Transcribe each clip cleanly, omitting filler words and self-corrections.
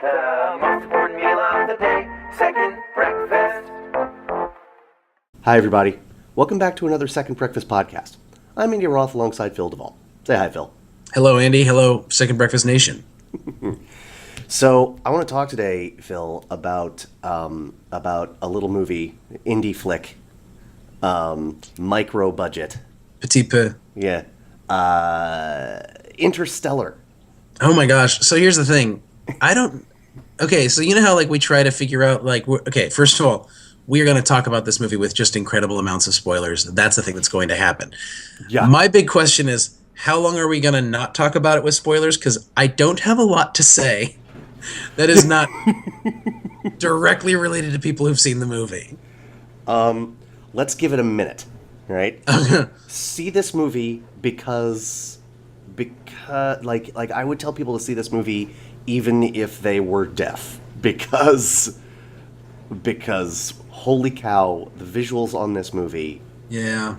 The most important meal of the day, second breakfast. Hi, everybody. Welcome back to another Second Breakfast podcast. I'm Andy Roth alongside Phil Duvall. Say hi, Phil. Hello, Andy. Hello, Second Breakfast Nation. So I want to talk today, Phil, about a little movie, indie flick, micro budget. Petit peu. Yeah. Interstellar. Oh my gosh. So here's the thing. Okay, so you know how we try to figure out first of all, we are going to talk about this movie with just incredible amounts of spoilers. That's the thing that's going to happen. Yeah. My big question is, how long are we going to not talk about it with spoilers? Because I don't have a lot to say that is not directly related to people who've seen the movie. Let's give it a minute, right? See this movie because I would tell people to see this movie even if they were deaf, because holy cow, the visuals on this movie. Yeah.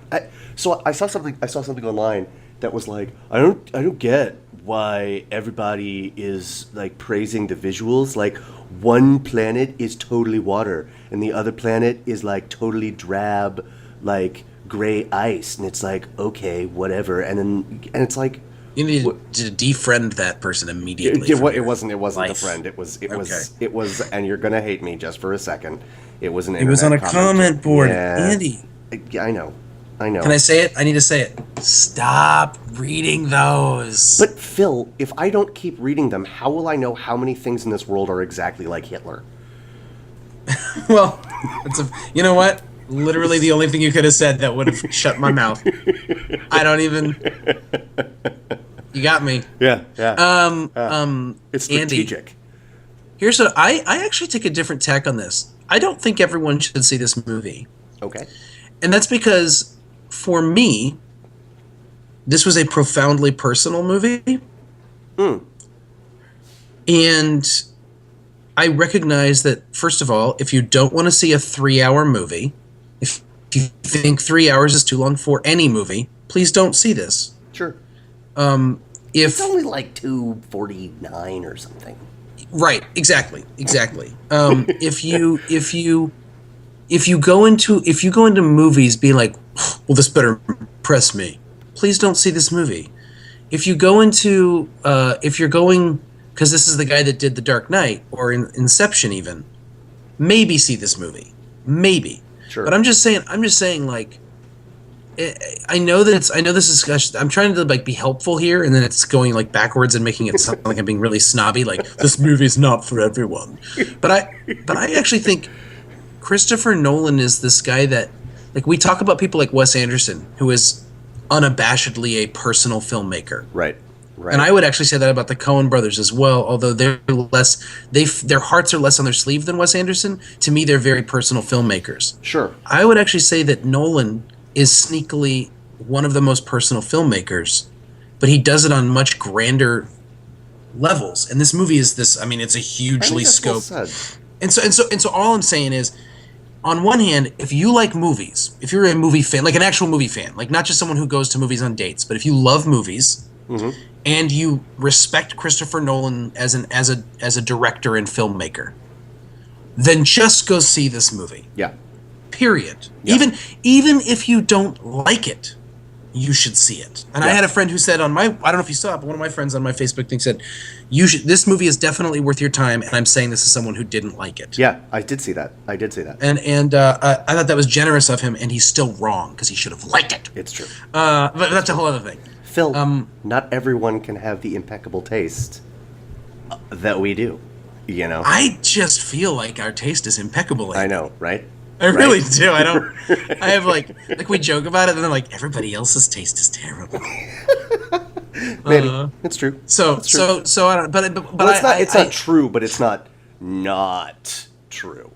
So I saw something online that was like, I don't get why everybody is praising the visuals. Like, one planet is totally water and the other planet is totally drab, gray ice, and it's okay, whatever. And it's you need to defriend that person immediately. It wasn't a friend. It was, and you're gonna hate me just for a second. It was an. It was on a comment board, yeah. Andy. Yeah, I know. Can I say it? I need to say it. Stop reading those. But Phil, if I don't keep reading them, how will I know how many things in this world are exactly like Hitler? Well, you know what? Literally the only thing you could have said that would have shut my mouth. I don't even. You got me. Yeah. It's strategic. Andy, here's what I actually take a different tack on this. I don't think everyone should see this movie. Okay. And that's because, for me, this was a profoundly personal movie. And I recognize that, first of all, if you don't want to see a 3-hour movie, if you think 3 hours is too long for any movie, please don't see this. Sure. It's only 2:49 or something. Right. Exactly. If you go into movies being like, well, this better impress me, please don't see this movie. If you go into if you're going because this is the guy that did The Dark Knight or Inception, even, maybe see this movie. Maybe. Sure. But I'm just saying I know this is, I'm trying to be helpful here, and then it's going backwards and making it sound like I'm being really snobby, this movie's not for everyone. But I actually think Christopher Nolan is this guy that, we talk about people like Wes Anderson, who is unabashedly a personal filmmaker. Right. And I would actually say that about the Coen brothers as well, although their hearts are less on their sleeve than Wes Anderson. To me, they're very personal filmmakers. Sure. I would actually say that Nolan is sneakily one of the most personal filmmakers, but he does it on much grander levels. And this movie is this. I mean, it's a hugely scoped. Well said. And so all I'm saying is, on one hand, if you like movies, if you're a movie fan, an actual movie fan, not just someone who goes to movies on dates, but if you love movies, and you respect Christopher Nolan as a director and filmmaker, then just go see this movie. Yeah. Period. Yeah. Even if you don't like it, you should see it. And I had a friend who said I don't know if you saw it, but one of my friends on my Facebook thing said, this movie is definitely worth your time, and I'm saying this is someone who didn't like it. Yeah, I did see that. And I thought that was generous of him, and he's still wrong, because he should have liked it. It's true. But that's a whole other thing. Phil, not everyone can have the impeccable taste that we do, I just feel like our taste is impeccable. I know, right? I really do. I don't. I have we joke about it, and then everybody else's taste is terrible. Maybe it's true. So I don't. But it's not true, but it's not true.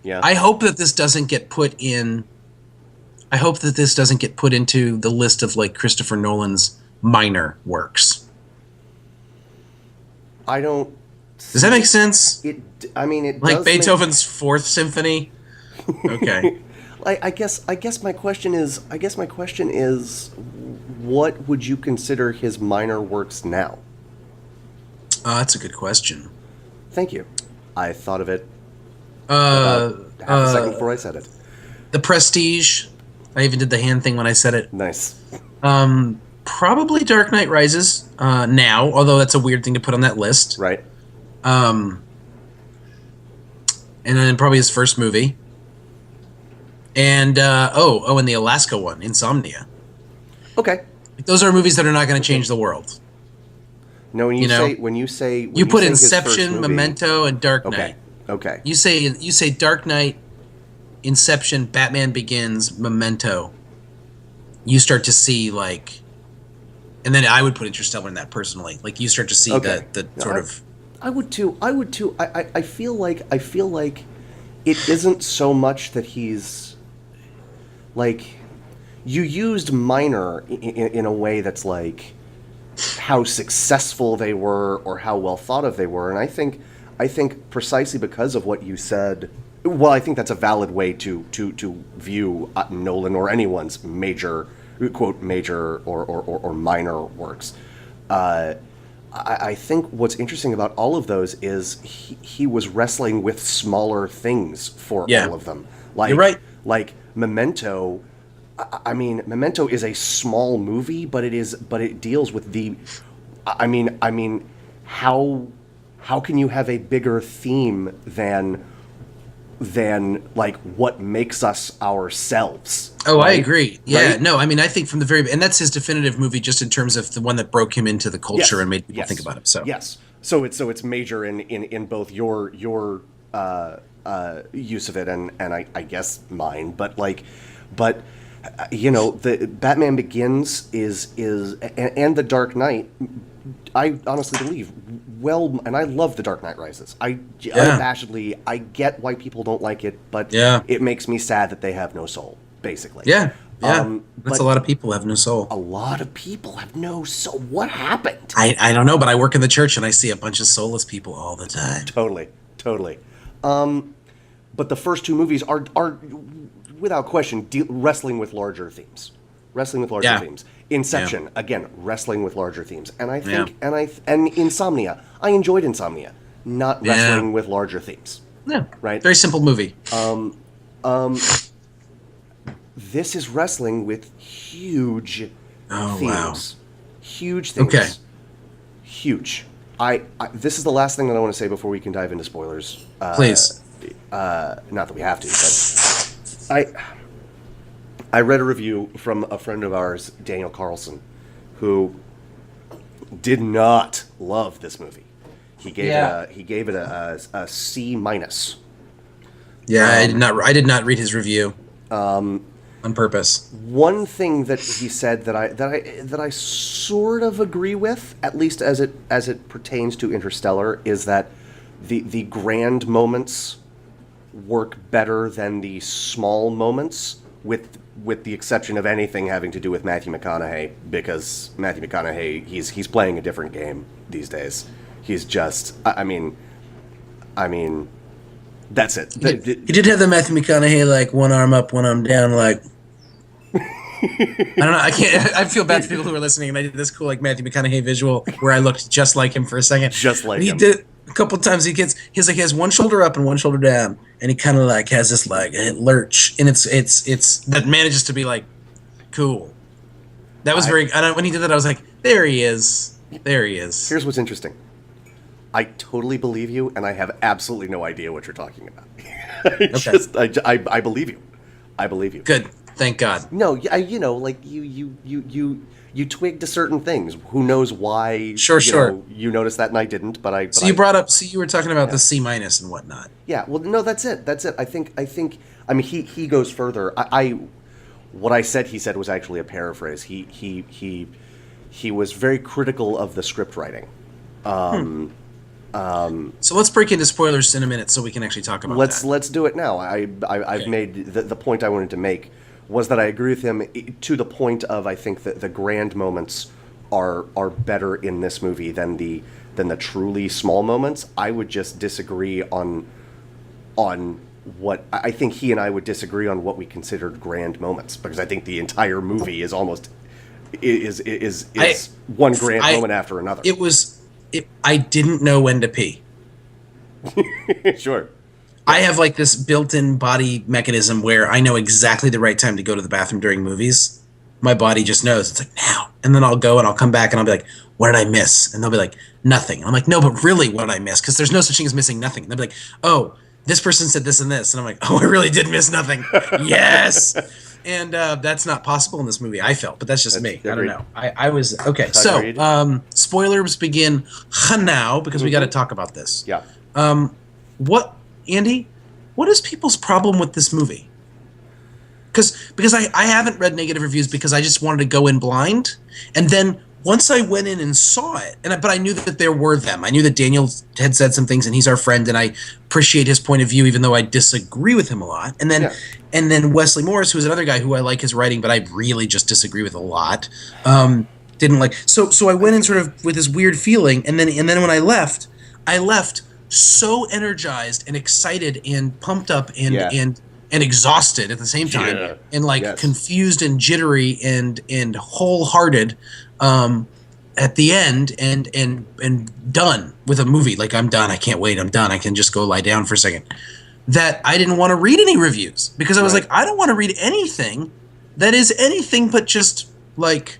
Yeah. I hope that this doesn't get put in. I hope that this doesn't get put into the list of Christopher Nolan's minor works. I don't. Does that make sense? It does Beethoven's Fourth Symphony. Okay. I guess my question is, what would you consider his minor works now? That's a good question. Thank you. I thought of it Uh, about half a second before I said it. The Prestige. I even did the hand thing when I said it. Nice. Probably Dark Knight Rises now, although that's a weird thing to put on that list. Right. And then probably his first movie. And and the Alaska one, Insomnia. Okay. Those are movies that are not going to change the world. No, when you say You put say his first Inception, movie- Memento, and Dark Knight. Okay. You say Dark Knight, Inception, Batman Begins, Memento. You start to see like, and then I would put Interstellar in that personally. Like you start to see the sort of. I would too. I feel like it isn't so much that he's like you used minor in a way that's like how successful they were or how well thought of they were, and I think precisely because of what you said. Well, I think that's a valid way to view Nolan or anyone's major or minor works. I think what's interesting about all of those is he was wrestling with smaller things for all of them. Like, you're right. Like Memento. I mean, Memento is a small movie, but it deals with the. I mean, how can you have a bigger theme than like what makes us ourselves? Oh, right? I agree. Yeah, Right? no, I mean, I think from the very, and that's his definitive movie, just in terms of the one that broke him into the culture and made people think about him. So yes, so it's major in both your use of it and I guess mine, but the Batman Begins is and the Dark Knight. I honestly believe and I love The Dark Knight Rises. Unabashedly, I get why people don't like it, but it makes me sad that they have no soul, basically. Yeah. That's a lot of people have no soul. A lot of people have no soul. What happened? I don't know, but I work in the church and I see a bunch of soulless people all the time. Totally. But the first two movies are without question wrestling with larger themes. Themes. Inception, again, wrestling with larger themes. And I think and Insomnia. I enjoyed Insomnia, not wrestling with larger themes. Yeah. Right? Very simple movie. This is wrestling with huge themes. Wow. Huge things. Okay. Huge. This is the last thing that I want to say before we can dive into spoilers. Please. Not that we have to, but I read a review from a friend of ours, Daniel Carlson, who did not love this movie. He gave it a C minus. Yeah, I did not read his review. On purpose. One thing that he said that I sort of agree with, at least as it pertains to Interstellar, is that the grand moments work better than the small moments, with the exception of anything having to do with Matthew McConaughey, because Matthew McConaughey he's playing a different game these days. He's just I mean that's it. He did have the Matthew McConaughey like one arm up, one arm down, like. I don't know. I can't. I feel bad for people who are listening, and I did this cool like Matthew McConaughey visual where I looked just like him for a second. Just like he him. did a couple times. He has one shoulder up and one shoulder down, and he kind of like has this like lurch, and it's that manages to be like cool. That was when he did that, I was like, there he is. Here's what's interesting. I totally believe you, and I have absolutely no idea what you're talking about. I believe you. I believe you. Good. Thank God. No, like you twigged to certain things. Who knows why? Sure. You noticed that and I didn't, but I. So you brought up. So you were talking about the C minus and whatnot. Yeah. Well, no, that's it. I think. I mean, he goes further. What I said he said was actually a paraphrase. He was very critical of the script writing. So let's break into spoilers in a minute so we can actually talk about that. Let's do it now. I've made the point I wanted to make was that I agree with him to the point of I think that the grand moments are better in this movie than the truly small moments. I would just disagree on what I think he and I would disagree on what we considered grand moments, because I think the entire movie is almost is one grand moment after another. I didn't know when to pee. Sure. I have like this built-in body mechanism where I know exactly the right time to go to the bathroom during movies. My body just knows. It's like, now. And then I'll go and I'll come back and I'll be like, what did I miss? And they'll be like, nothing. And I'm like, no, but really, what did I miss? Because there's no such thing as missing nothing. And they'll be like, oh, this person said this and this. And I'm like, oh, I really did miss nothing. Yes. And that's not possible in this movie, I felt. But that's just me. I don't know. I was, okay. So, spoilers begin now because we got to talk about this. Yeah. Andy, what is people's problem with this movie? Because I haven't read negative reviews because I just wanted to go in blind. And then once I went in and saw it, but I knew that there were them. I knew that Daniel had said some things and he's our friend and I appreciate his point of view even though I disagree with him a lot. And then Wesley Morris, who's another guy who I like his writing, but I really just disagree with a lot. Didn't like. So I went in sort of with this weird feeling and then when I left so energized and excited and pumped up and exhausted at the same time and confused and jittery and wholehearted at the end and done with a movie. Like, I'm done. I can't wait. I'm done. I can just go lie down for a second. That I didn't want to read any reviews because I was like, I don't want to read anything that is anything but just like,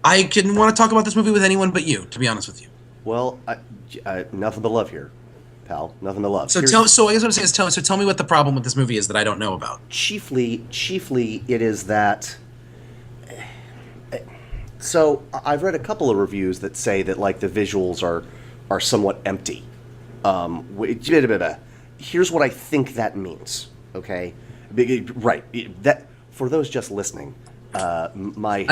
I can want to talk about this movie with anyone but you, to be honest with you. Well, nothing but love here, pal. Nothing but love. So I guess what I'm saying is tell me what the problem with this movie is that I don't know about. Chiefly, it is that. So I've read a couple of reviews that say that like the visuals are somewhat empty. Here's what I think that means. Okay, right. That for those just listening, my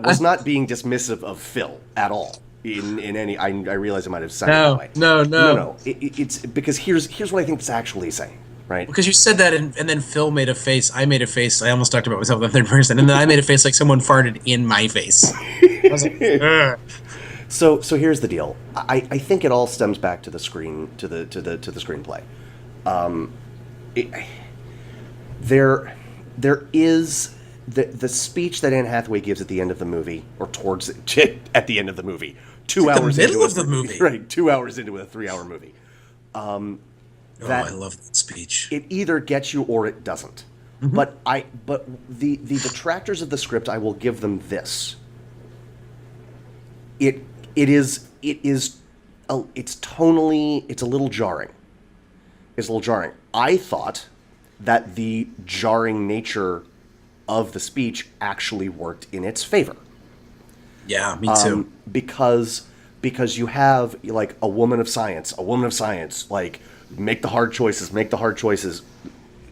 was not being dismissive of Phil at all. In any, I realize I might have said that way. No. It's because here's what I think it's actually saying, right? Because you said that, and then Phil made a face. I made a face. I almost talked about myself in the third person, and then I made a face like someone farted in my face. I was like, ugh. So here's the deal. I think it all stems back to the screen to the screenplay. There is the speech that Anne Hathaway gives at the end of the movie, or towards at the end of the movie. 2 hours the middle into of the movie. Right, 2 hours into a 3-hour movie. I love that speech. It either gets you or it doesn't. Mm-hmm. But the detractors of the script, I will give them this. It's tonally, it's a little jarring. It's a little jarring. I thought that the jarring nature of the speech actually worked in its favor. Yeah, me too. Because you have like a woman of science, like make the hard choices,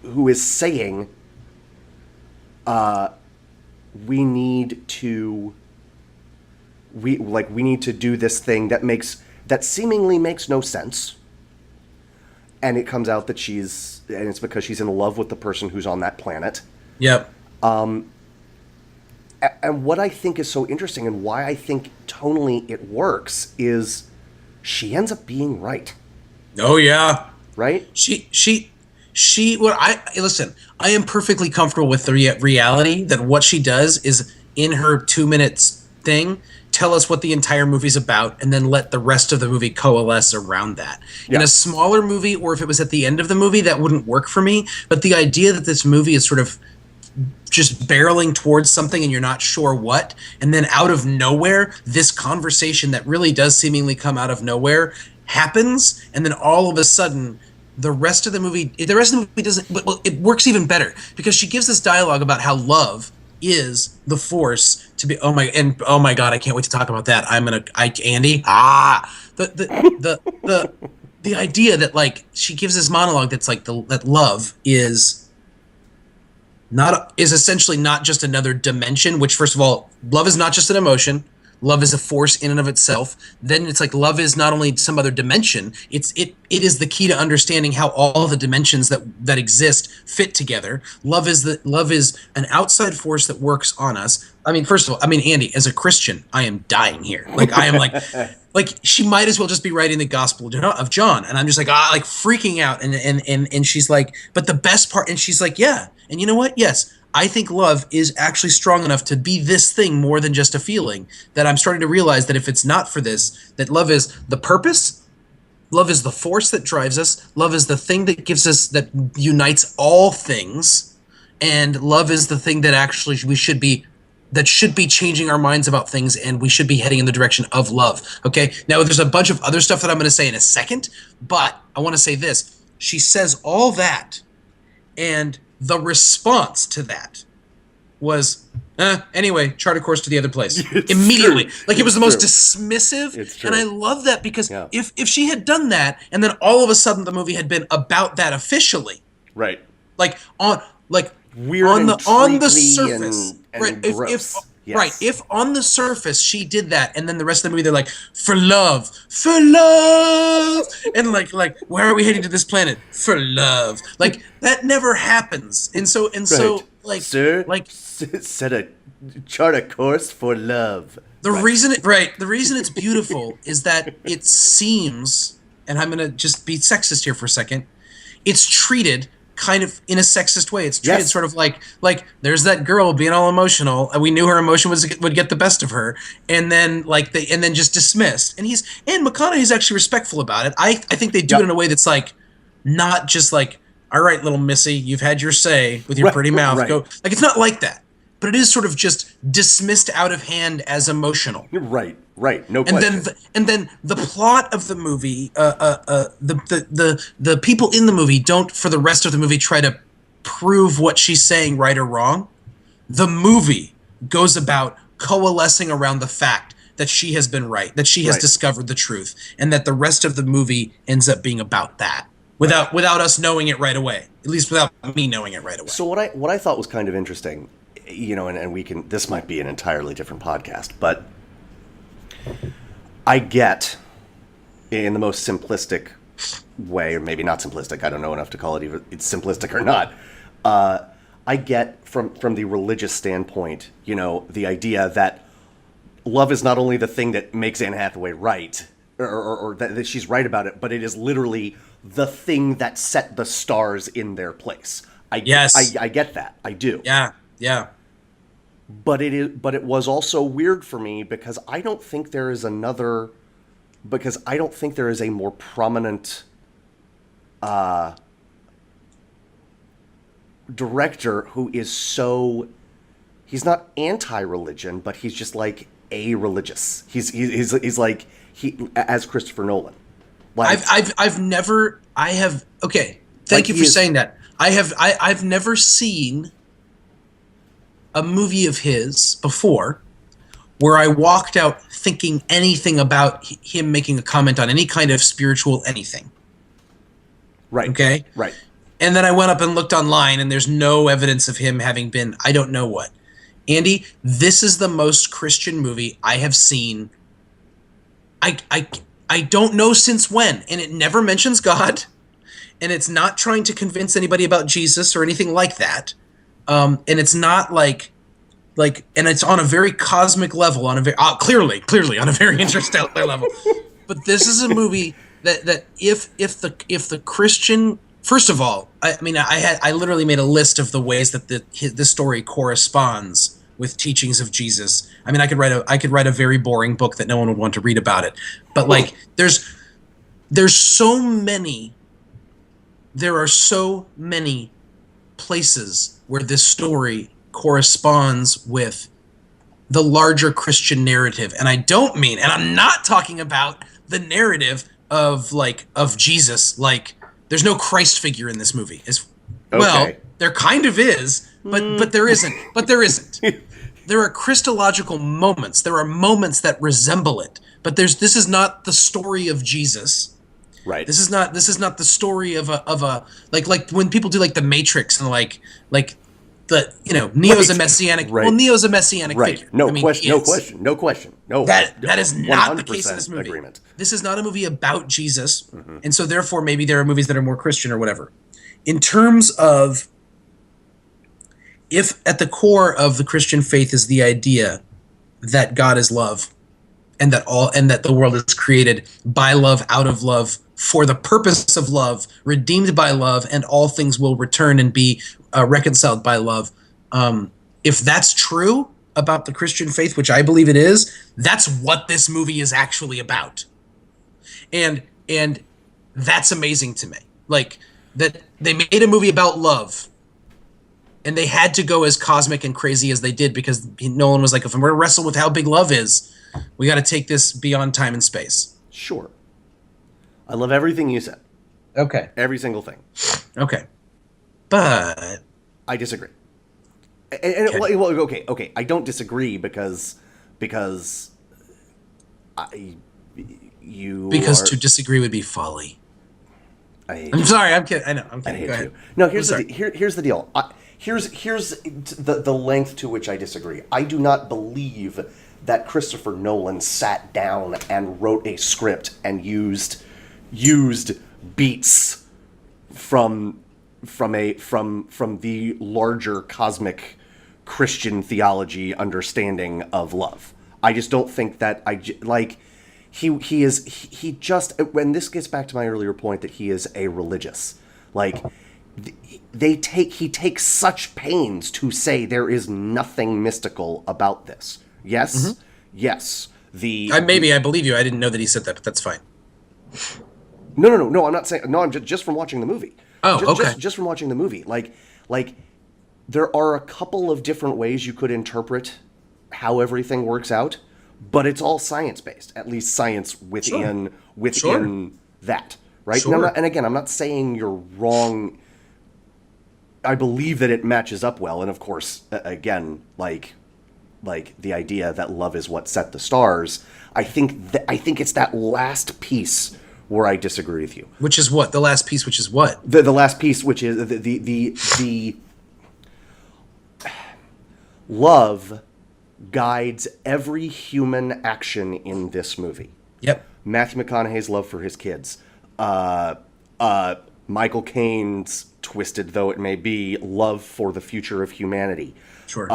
who is saying, we need to do this thing that seemingly makes no sense, and it comes out that it's because she's in love with the person who's on that planet. Yep. And what I think is so interesting and why I think tonally it works is she ends up being right. Oh yeah. Right? Listen, I am perfectly comfortable with the reality that what she does is in her 2 minutes thing, tell us what the entire movie's about and then let the rest of the movie coalesce around that. Yeah. In a smaller movie, or if it was at the end of the movie, that wouldn't work for me. But the idea that this movie is sort of just barreling towards something and you're not sure what, and then out of nowhere, this conversation that really does seemingly come out of nowhere happens, and then all of a sudden, the rest of the movie doesn't. Well, it works even better because she gives this dialogue about how love is the force to be. Oh my God, I can't wait to talk about that. Andy. The idea that like she gives this monologue that's like that love is essentially not just another dimension, which first of all, love is not just an emotion. Love is a force in and of itself. Then it's like love is not only some other dimension, it is the key to understanding how all the dimensions that exist fit together. Love is an outside force that works on us. I mean, first of all, Andy, as a Christian, I am dying here. Like I am like she might as well just be writing the Gospel of John, and I'm just like freaking out, and she's like, but the best part, and she's like, yeah, and you know what? Yes, I think love is actually strong enough to be this thing more than just a feeling, that I'm starting to realize that if it's not for this, that love is the purpose, Love is the force that drives us. Love is the thing that gives us, that unites all things. And love is the thing that actually that should be changing our minds about things, and we should be heading in the direction of love. Okay? Now, there's a bunch of other stuff that I'm going to say in a second, but I want to say this. She says all that, and the response to that was, anyway, chart a course to the other place. Immediately. True. Like, it was the most dismissive. It's true. And I love that, because if she had done that, and then all of a sudden the movie had been about that officially. Right. Like, Weird on the treacly surface. and Right. gross. Yes. Right. If on the surface she did that, and then the rest of the movie they're like, for love, and like, where are we heading to this planet? For love. Like, that never happens. And so like, sir, like, chart a course for love. The reason it's beautiful is that it seems, and I'm gonna just be sexist here for a second, it's treated kind of in a sexist way. It's treated sort of like there's that girl being all emotional, and we knew her emotion would get the best of her, and then just dismissed. And McConaughey's actually respectful about it. I think they do it in a way that's like, not just like, all right, little missy, you've had your say with your pretty mouth. Right. Go. Like, it's not like that. But it is sort of just dismissed out of hand as emotional. Right. No question. And then the plot of the movie, the people in the movie don't, for the rest of the movie, try to prove what she's saying right or wrong. The movie goes about coalescing around the fact that she has been right, that she has discovered the truth, and that the rest of the movie ends up being about that, without us knowing it right away. At least without me knowing it right away. So what I thought was kind of interesting, and this might be an entirely different podcast, but I get, in the most simplistic way, or maybe not simplistic, I don't know enough to call it either it's simplistic or not, I get from the religious standpoint, the idea that love is not only the thing that makes Anne Hathaway right, or that she's right about it, but it is literally the thing that set the stars in their place. I get that. I do. Yeah. But it was also weird for me because I don't think there is a more prominent director who is he's not anti-religion, but he's just like a-religious. He's like as Christopher Nolan. Like, Thank you for saying that. I've never seen a movie of his before where I walked out thinking anything about him making a comment on any kind of spiritual anything. Right. Okay? Right. And then I went up and looked online, and there's no evidence of him having been, I don't know what. Andy, this is the most Christian movie I have seen. I don't know since when, and it never mentions God, and it's not trying to convince anybody about Jesus or anything like that. And it's not like, and it's on a very cosmic level, on a very clearly on a very interstellar level. But this is a movie that if the Christian, first of all, I literally made a list of the ways that the story corresponds with teachings of Jesus. I mean, I could write a very boring book that no one would want to read about it. But like, there are so many places where this story corresponds with the larger Christian narrative. And I'm not talking about the narrative of Jesus. Like, there's no Christ figure in this movie. Well, there kind of is, but there isn't. There are Christological moments. There are moments that resemble it. But this is not the story of Jesus. Right. This is not the story of a like when people do like the Matrix and like the Neo's a messianic. Right. Well, Neo's a messianic right. figure. No question. No. That is not the case in this movie. Agreement. This is not a movie about Jesus, and so therefore maybe there are movies that are more Christian or whatever. In terms of, if at the core of the Christian faith is the idea that God is love, and that the world is created by love, out of love, for the purpose of love, redeemed by love, and all things will return and be reconciled by love. If that's true about the Christian faith, which I believe it is, that's what this movie is actually about. And That's amazing to me. Like, that they made a movie about love, and they had to go as cosmic and crazy as they did because Nolan was like, if we're going to wrestle with how big love is, we got to take this beyond time and space. Sure. I love everything you said. Okay. Every single thing. Okay. But I disagree. And okay. I don't disagree because to disagree would be folly. I'm sorry. I'm kidding. I know. I'm kidding. Go ahead. No, here's the deal. Here's the length to which I disagree. I do not believe that Christopher Nolan sat down and wrote a script and used beats from the larger cosmic Christian theology understanding of love. I just don't think that he just, when this gets back to my earlier point that he is a religious, like he takes such pains to say there is nothing mystical about this. Yes. Mm-hmm. Yes. I believe you. I didn't know that he said that, but that's fine. No. I'm not saying. No, I'm just from watching the movie. Oh, okay. Just from watching the movie, like there are a couple of different ways you could interpret how everything works out, but it's all science based. At least science within that, right? Sure. And again, I'm not saying you're wrong. I believe that it matches up well, and of course, again, like the idea that love is what set the stars. I think it's that last piece where I disagree with you. Which is what? The last piece, which is what? The last piece, which is the love guides every human action in this movie. Yep. Matthew McConaughey's love for his kids. Michael Caine's, twisted though it may be, love for the future of humanity. Sure.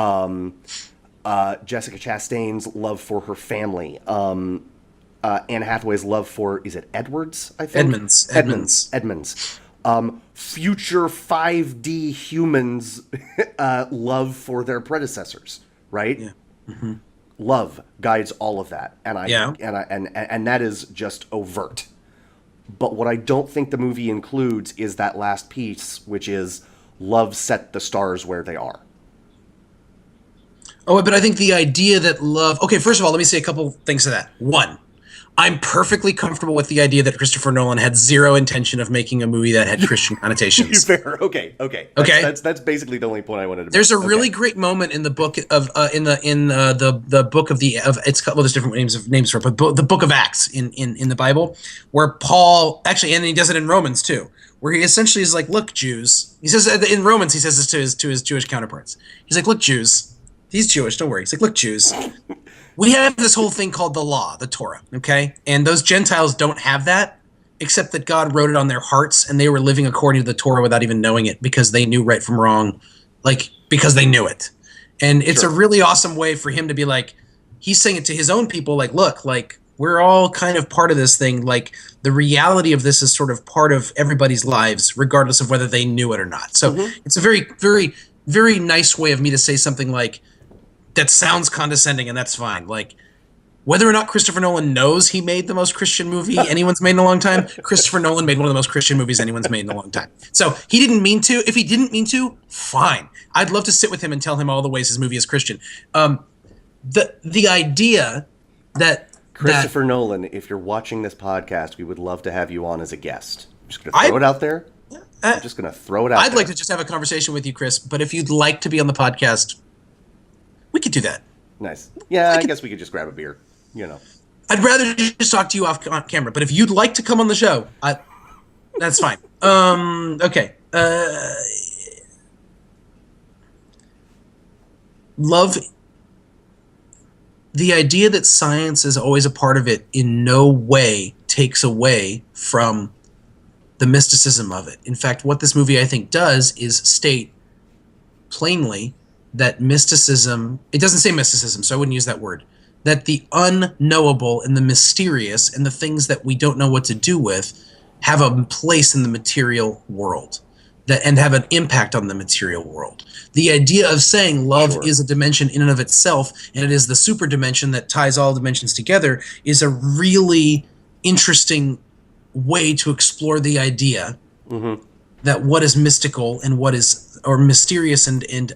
Jessica Chastain's love for her family. Anne Hathaway's love for, is it Edwards, I think? Edmonds. Future 5D humans' love for their predecessors, right? Yeah. Mm-hmm. Love guides all of that, and that is just overt. But what I don't think the movie includes is that last piece, which is love set the stars where they are. Oh, but I think the idea that love... Okay, first of all, let me say a couple things to that. One, I'm perfectly comfortable with the idea that Christopher Nolan had zero intention of making a movie that had Christian connotations. Fair. Okay. That's basically the only point I wanted to make. There's a really great moment in the book of the book of it's well, there's different names for it, but the book of Acts in the Bible, where Paul actually, and he does it in Romans too, where he essentially is like, look, Jews. He says in Romans, he says this to his Jewish counterparts. He's like, look, Jews. He's Jewish, don't worry. He's like, look, Jews. We have this whole thing called the law, the Torah, okay? And those Gentiles don't have that, except that God wrote it on their hearts, and they were living according to the Torah without even knowing it because they knew right from wrong, because they knew it. And it's a really awesome way for him to be like, he's saying it to his own people, like, look, like, we're all kind of part of this thing. Like, the reality of this is sort of part of everybody's lives, regardless of whether they knew it or not. So it's a very, very, very nice way of me to say something like, that sounds condescending, and that's fine. Like, whether or not Christopher Nolan knows he made the most Christian movie anyone's made in a long time, Christopher Nolan made one of the most Christian movies anyone's made in a long time. So he didn't mean to. If he didn't mean to, fine. I'd love to sit with him and tell him all the ways his movie is Christian. The idea that Christopher Nolan, if you're watching this podcast, we would love to have you on as a guest. I'm just going to throw it out there. I'm just going to throw it out I'd like to just have a conversation with you, Chris, but if you'd like to be on the podcast, we could do that. Nice. Yeah, I guess we could just grab a beer, you know. I'd rather just talk to you off camera, but if you'd like to come on the show, that's fine. Okay. Love, the idea that science is always a part of it in no way takes away from the mysticism of it. In fact, what this movie, I think, does is state plainly that mysticism, it doesn't say mysticism, so I wouldn't use that word, that the unknowable and the mysterious and the things that we don't know what to do with have a place in the material world and have an impact on the material world. The idea of saying love is a dimension in and of itself, and it is the super dimension that ties all dimensions together, is a really interesting way to explore the idea that what is mystical and what is, or mysterious and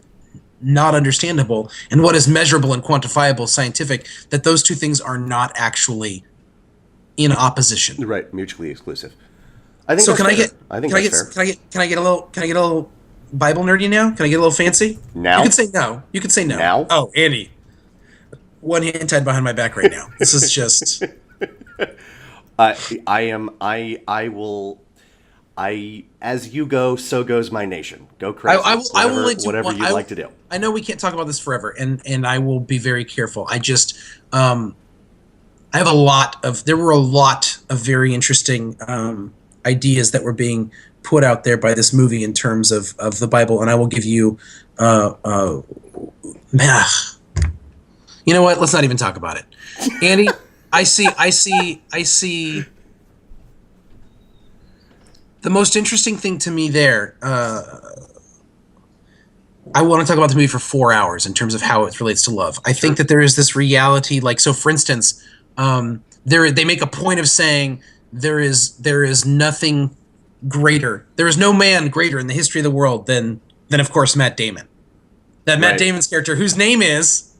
not understandable, and what is measurable and quantifiable, scientific, that those two things are not actually in opposition. Right, mutually exclusive. I think So that's can I fair. get? I think can I that's get? fair. Can I get a little? Can I get a little Bible nerdy now? Can I get a little fancy? Now? You can say no. You can say no. Now? Oh, Andy. One hand tied behind my back right now. This is just. As you go, so goes my nation. Go crazy. I will let you, whatever you'd like to do. I know we can't talk about this forever, and I will be very careful. I just, I have there were a lot of very interesting ideas that were being put out there by this movie in terms of the Bible, and I will give you, you know what? Let's not even talk about it. Andy, I see the most interesting thing to me there. I want to talk about the movie for 4 hours in terms of how it relates to love. I think that there is this reality, like, so for instance, they make a point of saying there is nothing greater. There is no man greater in the history of the world than of course Matt Damon. That Matt Damon's character, whose name is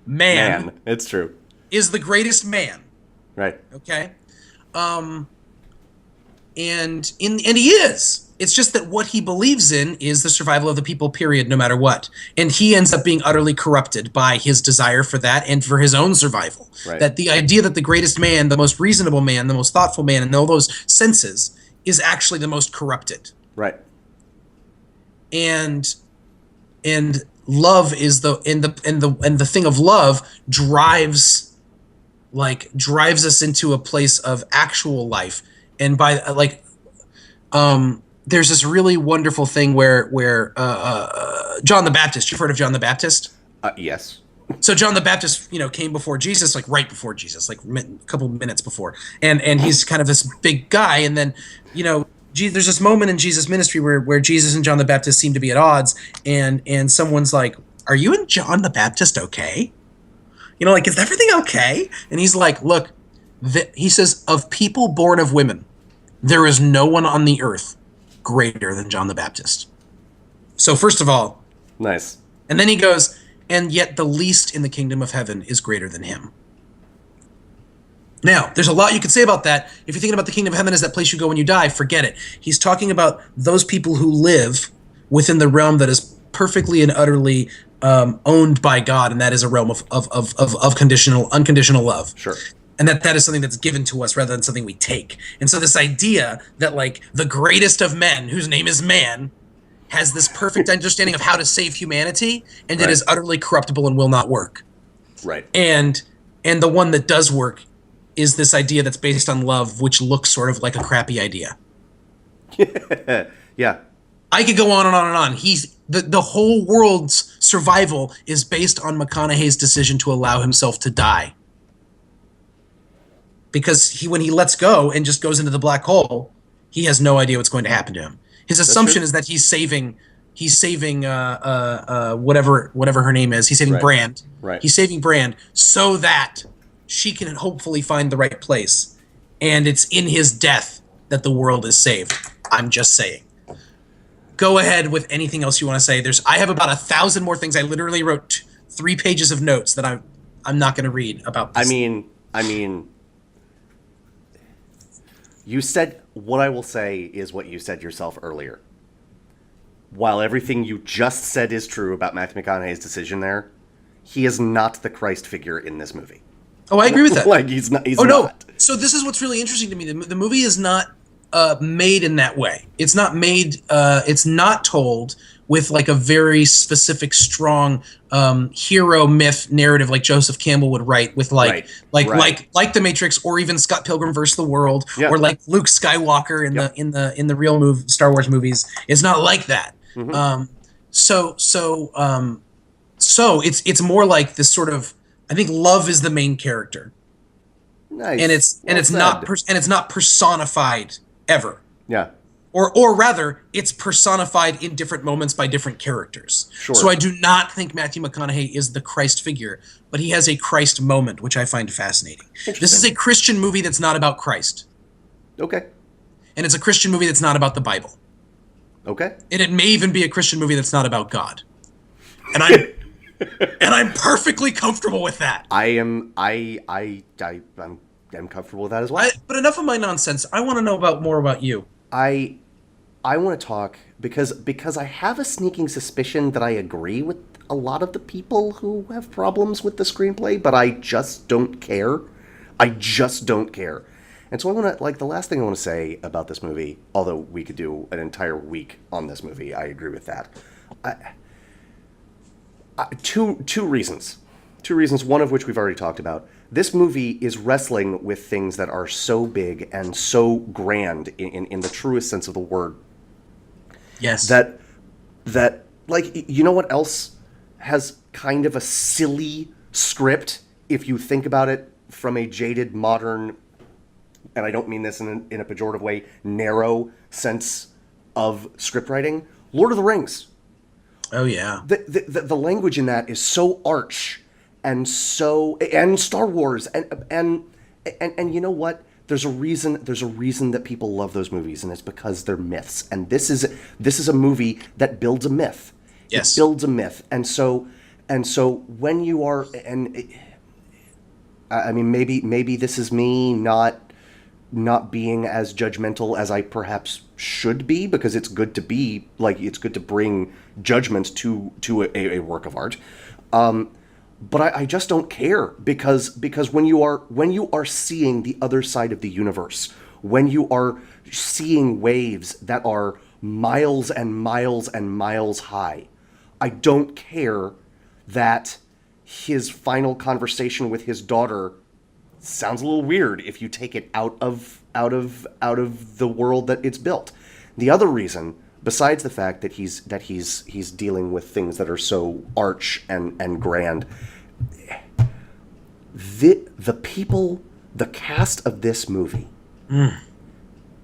Man, it's true, is the greatest man. right? Okay, and he is. It's just that what he believes in is the survival of the people, period, no matter what. And he ends up being utterly corrupted by his desire for that and for his own survival. Right. That the idea that the greatest man, the most reasonable man, the most thoughtful man in all those senses is actually the most corrupted. Right. And love is the thing of love drives us into a place of actual life. And by there's this really wonderful thing where John the Baptist, you've heard of John the Baptist? Yes. So John the Baptist, came before Jesus, like right before Jesus, like a couple minutes before, and he's kind of this big guy, and then there's this moment in Jesus' ministry where Jesus and John the Baptist seem to be at odds, and someone's like, "Are you and John the Baptist okay? Is everything okay?" And he's like, "Look," he says, "of people born of women, there is no one on the earth greater than John the Baptist." So first of all, nice. And then he goes, "And yet the least in the kingdom of heaven is greater than him." Now, there's a lot you could say about that. If you're thinking about the kingdom of heaven as that place you go when you die, forget it. He's talking about those people who live within the realm that is perfectly and utterly owned by God, and that is a realm of unconditional love. Sure. And that is something that's given to us rather than something we take. And so this idea that the greatest of men, whose name is man, has this perfect understanding of how to save humanity, and it is utterly corruptible and will not work. Right. And the one that does work is this idea that's based on love, which looks sort of like a crappy idea. Yeah. I could go on and on and on. The whole world's survival is based on McConaughey's decision to allow himself to die. Because when he lets go and just goes into the black hole, he has no idea what's going to happen to him. His assumption is that he's saving whatever her name is. He's saving Brand. Right. He's saving Brand so that she can hopefully find the right place. And it's in his death that the world is saved. I'm just saying. Go ahead with anything else you want to say. I have about 1,000 more things. I literally wrote 3 pages of notes that I'm not going to read about this. I mean, you said, what I will say is what you said yourself earlier. While everything you just said is true about Matthew McConaughey's decision there, he is not the Christ figure in this movie. Oh, I agree with that. He's not. No. So this is what's really interesting to me. The movie is not made in that way. It's not made. It's not told with a very specific, strong hero myth narrative like Joseph Campbell would write with like The Matrix, or even Scott Pilgrim vs. the World, or like Luke Skywalker in the real Star Wars movies. It's not like that. Mm-hmm. So it's more like this sort of. I think love is the main character. Nice. And it's not personified ever. Yeah. Or rather, it's personified in different moments by different characters. Sure. So I do not think Matthew McConaughey is the Christ figure, but he has a Christ moment, which I find fascinating. This is a Christian movie that's not about Christ. Okay. and it's a Christian movie that's not about the Bible. Okay. And it may even be a Christian movie that's not about God. And I'm perfectly comfortable with that. I'm comfortable with that as well. But enough of my nonsense. I want to know more about you. I want to talk because I have a sneaking suspicion that I agree with a lot of the people who have problems with the screenplay, but I just don't care. I just don't care. And so I want to, the last thing I want to say about this movie, although we could do an entire week on this movie, I agree with that. Two reasons. Two reasons, one of which we've already talked about. This movie is wrestling with things that are so big and so grand in the truest sense of the word. Yes. That you know what else has kind of a silly script if you think about it from a jaded, modern, and I don't mean this in a pejorative way, narrow sense of script writing? Lord of the Rings. Oh, yeah. The language in that is so arch and Star Wars and you know what? There's a reason that people love those movies, and it's because they're myths. And this is a movie that builds a myth. Yes. It builds a myth. And so when you are, I mean, maybe this is me not being as judgmental as I perhaps should be, because it's good to be it's good to bring judgment to a work of art. But I just don't care because when you are seeing the other side of the universe, when you are seeing waves that are miles and miles and miles high, I don't care that his final conversation with his daughter sounds a little weird if you take it out of the world that it's built. The other reason, besides the fact that he's dealing with things that are so arch and grand, the people, the cast of this movie,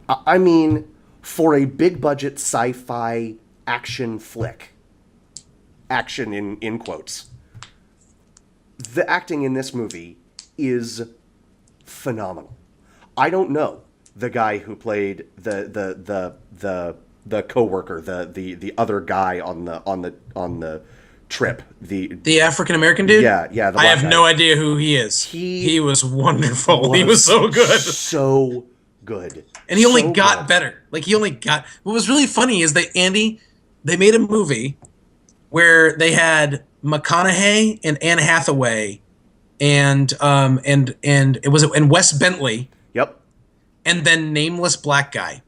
I mean, for a big budget sci-fi action flick, action in quotes, the acting in this movie is phenomenal. I don't know the guy who played the coworker, the other guy on the trip, the African American dude. Yeah. I have no idea who he is. He was wonderful. He was so good. So good. And he only got better. What was really funny is they made a movie where they had McConaughey and Anne Hathaway and Wes Bentley. Yep. And then nameless black guy.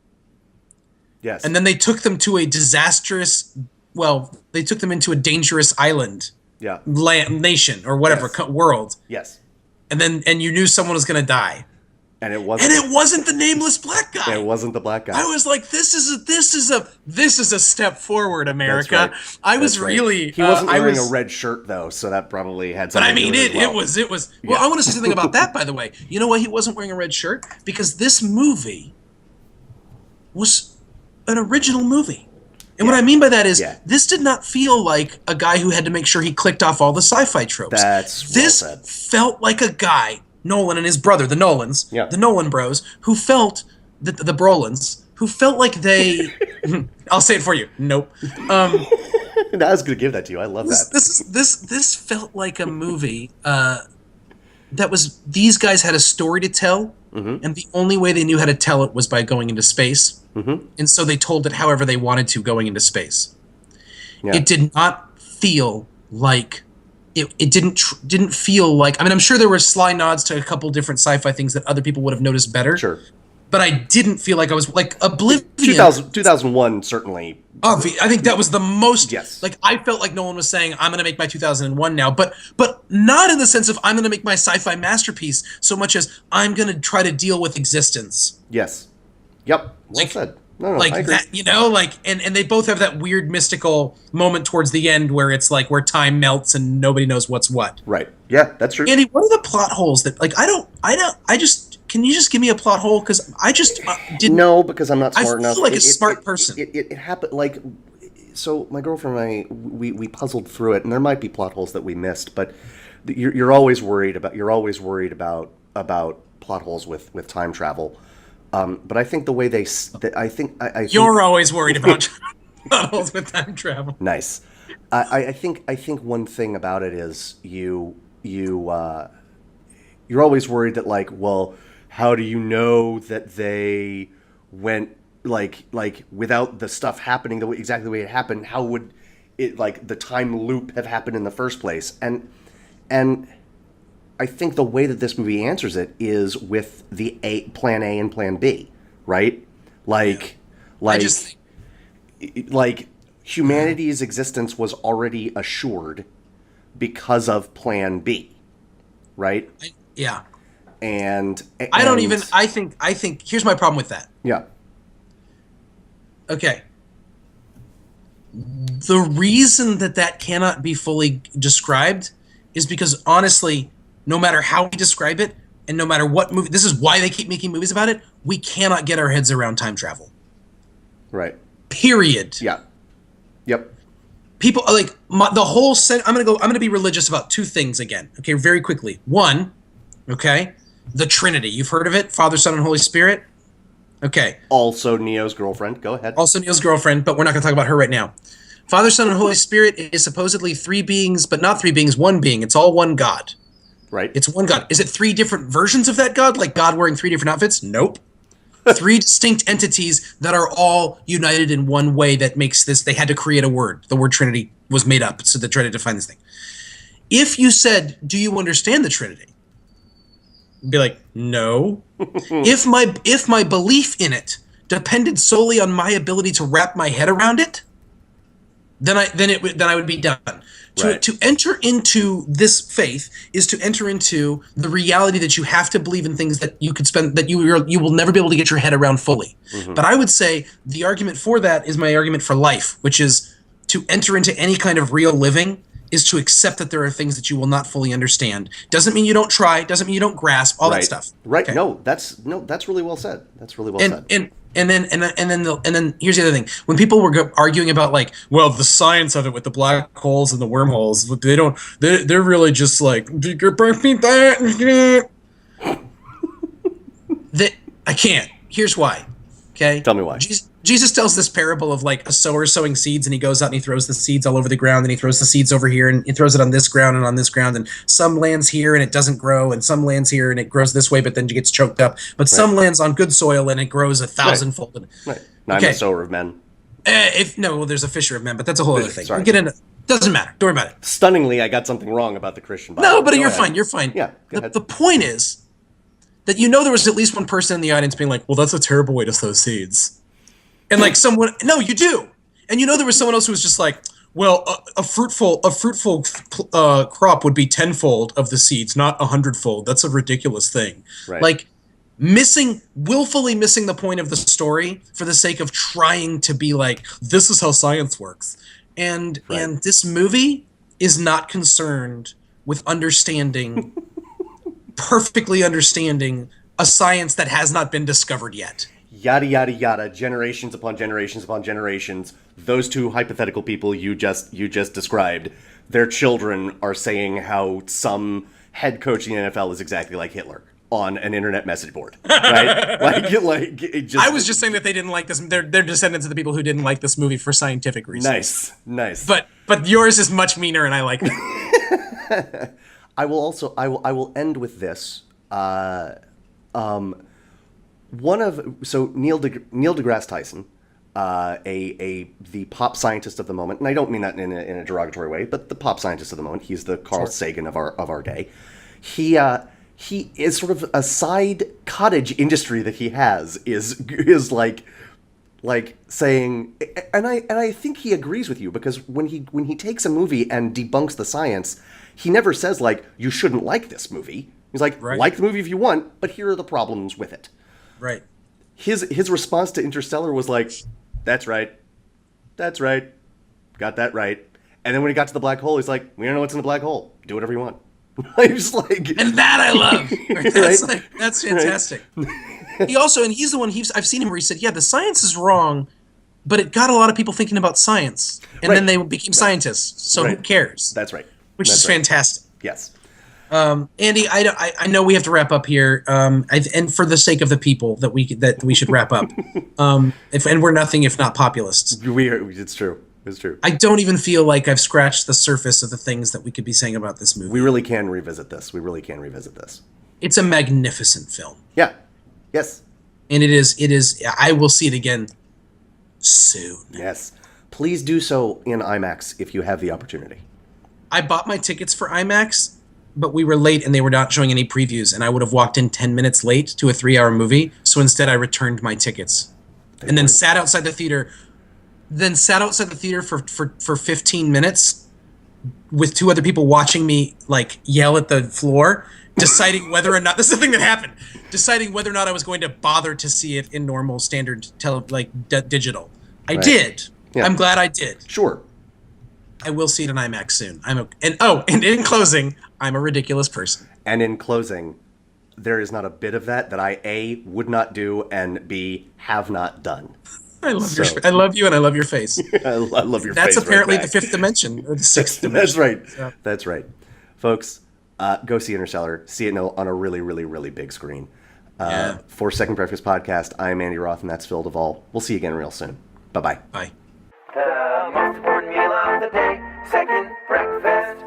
Yes. And then they took them to they took them into a dangerous island. Yeah. Nation or whatever, yes. World. Yes. And you knew someone was going to die. And it wasn't. And it wasn't the nameless black guy. It wasn't the black guy. I was like, this is a step forward, America. That's right. I was really. He wasn't wearing a red shirt though, so that probably had something. But I mean, to do with it was. Well, I want to say something about that, by the way. You know why he wasn't wearing a red shirt? Because this movie was an original movie. And what I mean by that is, this did not feel like a guy who had to make sure he clicked off all the sci-fi tropes. This felt like a guy, Nolan and his brother, the Nolans, the Nolan bros, who felt, the Brolins, who felt like they... I'll say it for you. Nope. I was going to give that to you. I love that. This felt like a movie that was... These guys had a story to tell, and the only way they knew how to tell it was by going into space. And so they told it however they wanted to going into space. Yeah. It did not feel like it didn't feel like, I mean, I'm sure there were sly nods to a couple different sci-fi things that other people would have noticed better. Sure. But I didn't feel like I was like Oblivion. 2001 certainly. I think that was the most. Yes. Like I felt like Nolan was saying, "I'm going to make my 2001 now," but not in the sense of I'm going to make my sci-fi masterpiece, so much as I'm going to try to deal with existence. Yes. Yep. Well said. No, I agree. That, and they both have that weird mystical moment towards the end where it's like where time melts and nobody knows what's what. Right. Yeah, that's true. Andy, what are the plot holes that can you just give me a plot hole? Because I just didn't. No, because I'm not smart enough. I feel like a smart person. It happened so my girlfriend and I, we puzzled through it, and there might be plot holes that we missed, but you're always worried about plot holes with time travel. But I think the way I think You're always worried about puddles with time travel. nice. I think one thing about it is you're always worried that, like, well, how do you know that they went like without the stuff happening exactly the way it happened? How would it, like, the time loop have happened in the first place? And I think the way that this movie answers it is with the plan A and plan B, right? Like humanity's existence was already assured because of plan B, right? Yeah. And I think here's my problem with that. Yeah. Okay. The reason that cannot be fully described is because, honestly, no matter how we describe it, and no matter what movie, this is why they keep making movies about it, we cannot get our heads around time travel. Right. Period. Yeah. Yep. People like the whole set. I'm gonna be religious about two things again. Okay, very quickly. One, okay, the Trinity. You've heard of it? Father, Son, and Holy Spirit. Okay. Also Neo's girlfriend. Go ahead. Also Neo's girlfriend, but we're not going to talk about her right now. Father, Son, and Holy Spirit is supposedly three beings, but not three beings, one being. It's all one God. Right. It's one God. Is it three different versions of that God? Like God wearing three different outfits? Nope. Three distinct entities that are all united in one way that makes this. They had to create a word. The word Trinity was made up, so they tried to define this thing. If you said, do you understand the Trinity? Be like, no. If my belief in it depended solely on my ability to wrap my head around it, then I would be done. Right. To enter into this faith is to enter into the reality that you have to believe in things that you will never be able to get your head around fully. Mm-hmm. But I would say the argument for that is my argument for life, which is to enter into any kind of real living is to accept that there are things that you will not fully understand. Doesn't mean you don't try. Doesn't mean you don't grasp all that stuff. Right. Okay. No, that's really well said. That's really well said. And then here's the other thing. When people were arguing about, like, well, the science of it with the black holes and the wormholes, they're really just like, that. I can't. Here's why. Okay. Tell me why. Jesus tells this parable of, like, a sower sowing seeds, and he goes out and he throws the seeds all over the ground, and he throws the seeds over here, and he throws it on this ground and on this ground, and some lands here and it doesn't grow, and some lands here and it grows this way, but then it gets choked up. But some lands on good soil and it grows 1,000-fold. Right. I'm a sower of men. There's a fisher of men, but that's a whole other thing. We'll get into. Doesn't matter. Don't worry about it. Stunningly, I got something wrong about the Christian Bible. No, but you're fine. You're fine. Yeah. Go ahead. The point is that there was at least one person in the audience being like, well, that's a terrible way to sow seeds. And, like, no, you do. And there was someone else who was just like, well, a fruitful crop would be 10-fold of the seeds, not 100-fold. That's a ridiculous thing. Right. Like, willfully missing the point of the story for the sake of trying to be like, this is how science works. And this movie is not concerned with perfectly understanding a science that has not been discovered yet. Yada, yada, yada, generations upon generations upon generations. Those two hypothetical people you just described, their children are saying how some head coach in the NFL is exactly like Hitler on an internet message board, right? I was just saying that they didn't like this. They're descendants of the people who didn't like this movie for scientific reasons. Nice. But yours is much meaner, and I like that. I will end with this. Neil deGrasse Tyson, the pop scientist of the moment, and I don't mean that in a derogatory way, but the pop scientist of the moment. He's the Carl Sagan of our day. He is sort of a side cottage industry that he has is like saying, and I think he agrees with you, because when he takes a movie and debunks the science, he never says, like, you shouldn't like this movie. He's like, like the movie if you want, but here are the problems with it. Right. His response to Interstellar was like, that's right, got that right. And then when he got to the black hole, he's like, we don't know what's in the black hole. Do whatever you want. Just like, and that I love. That's fantastic. Right? He's the one. I've seen him where he said, yeah, the science is wrong, but it got a lot of people thinking about science, and then they became scientists. So who cares? That's right. Which is fantastic. Yes. Andy, I know we have to wrap up here, and for the sake of the people that we should wrap up. And we're nothing if not populists. It's true. It's true. I don't even feel like I've scratched the surface of the things that we could be saying about this movie. We really can revisit this. It's a magnificent film. Yeah. Yes. And it is. I will see it again soon. Yes. Please do so in IMAX if you have the opportunity. I bought my tickets for IMAX, but we were late and they were not showing any previews, and I would have walked in 10 minutes late to a 3-hour movie. So instead I returned my tickets and then sat outside the theater. For 15 minutes with 2 other people watching me like yell at the floor, deciding whether or not this is the thing that happened. Deciding whether or not I was going to bother to see it in normal standard digital. I did. Yeah. I'm glad I did. Sure. I will see it in IMAX soon. And in closing, I'm a ridiculous person. And in closing, there is not a bit of that I A, would not do, and B, have not done. I love you, and I love your face. I love your face. That's apparently the 5th dimension or the 6th dimension. That's right. Yeah. That's right, folks. Go see Interstellar. See it on a really, really, really big screen. For Second Breakfast Podcast, I'm Andy Roth, and that's Phil Duvall. We'll see you again real soon. Bye-bye. Bye. The most important meal of the day, second breakfast.